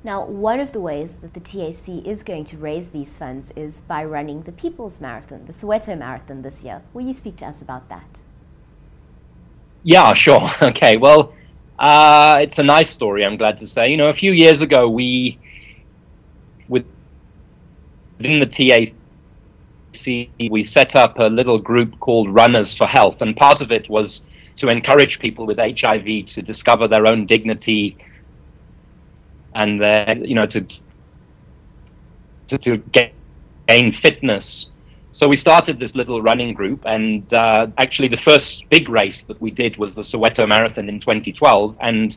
Now, one of the ways that the TAC is going to raise these funds is by running the People's Marathon, the Soweto Marathon this year. Will you speak to us about that? Yeah, sure. Okay, well, it's a nice story, I'm glad to say. You know, a few years ago, within the TAC, we set up a little group called Runners for Health, and part of it was to encourage people with HIV to discover their own dignity and to gain fitness. So we started this little running group, and actually the first big race that we did was the Soweto Marathon in 2012, and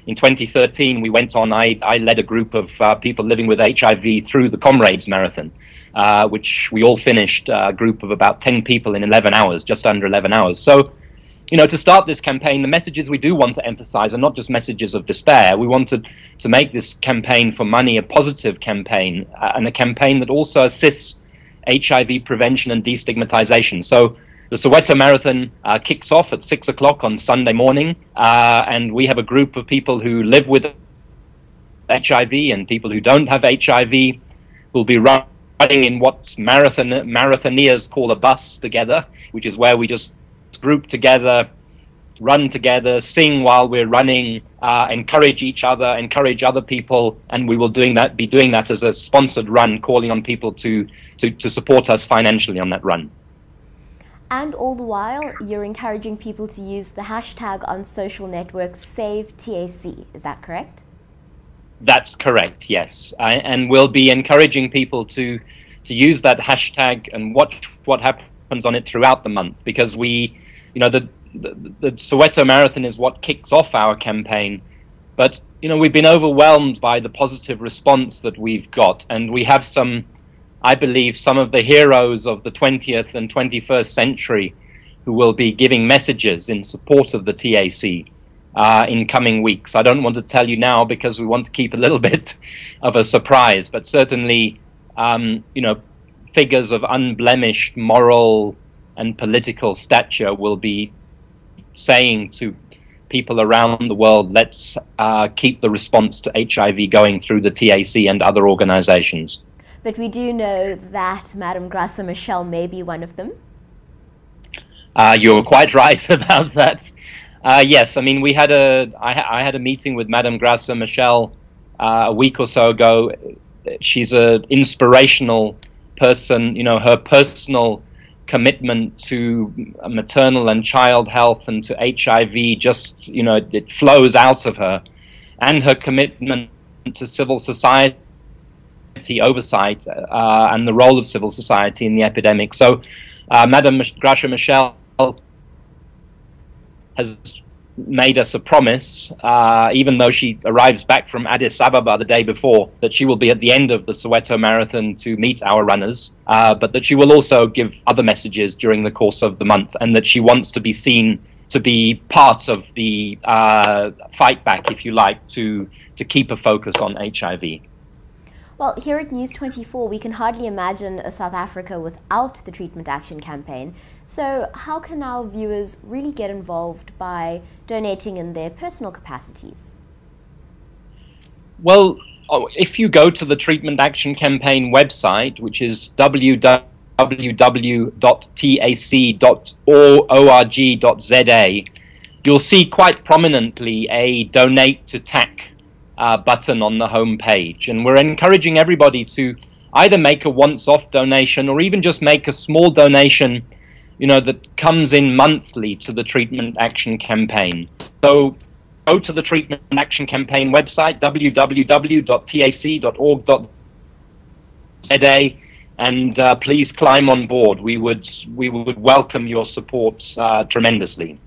in 2013 we went on, I led a group of people living with HIV through the Comrades Marathon, which we all finished, a group of about 10 people in 11 hours, just under 11 hours. So, you know, to start this campaign, the messages we do want to emphasize are not just messages of despair. We wanted to make this campaign for money a positive campaign, and a campaign that also assists HIV prevention and destigmatization. So the Soweto Marathon kicks off at 6 o'clock on Sunday morning, and we have a group of people who live with HIV and people who don't have HIV who'll be running in what marathoniers call a bus together, which is where we just group together, run together, sing while we're running, encourage each other, encourage other people, and we will be doing that as a sponsored run, calling on people to support us financially on that run. And all the while, you're encouraging people to use the hashtag on social networks SaveTAC. Is that correct? That's correct, yes. And we'll be encouraging people to use that hashtag and watch what happens on it throughout the month, because the Soweto Marathon is what kicks off our campaign, but you know, we've been overwhelmed by the positive response that we've got, and we have I believe some of the heroes of the 20th and 21st century who will be giving messages in support of the TAC in coming weeks. I don't want to tell you now because we want to keep a little bit of a surprise, but certainly you know, figures of unblemished moral and political stature will be saying to people around the world, let's keep the response to HIV going through the TAC and other organizations. But we do know that Madame Graça Machel may be one of them. You're quite right about that. Yes, I mean, I had a meeting with Madame Graça Machel a week or so ago. She's an inspirational person. You know, her personal commitment to maternal and child health and to HIV, just, you know, it flows out of her, and her commitment to civil society oversight and the role of civil society in the epidemic. So Madame Graça Machel has made us a promise, even though she arrives back from Addis Ababa the day before, that she will be at the end of the Soweto Marathon to meet our runners, but that she will also give other messages during the course of the month, and that she wants to be seen to be part of the fight back, if you like, to keep a focus on HIV. Well, here at News 24, we can hardly imagine a South Africa without the Treatment Action Campaign. So how can our viewers really get involved by donating in their personal capacities? Well, if you go to the Treatment Action Campaign website, which is www.tac.org.za, you'll see quite prominently a Donate to TAC button on the home page, and we're encouraging everybody to either make a once-off donation or even just make a small donation, you know, that comes in monthly to the Treatment Action Campaign. So go to the Treatment Action Campaign website, www.tac.org.za, and please climb on board. We would welcome your support tremendously.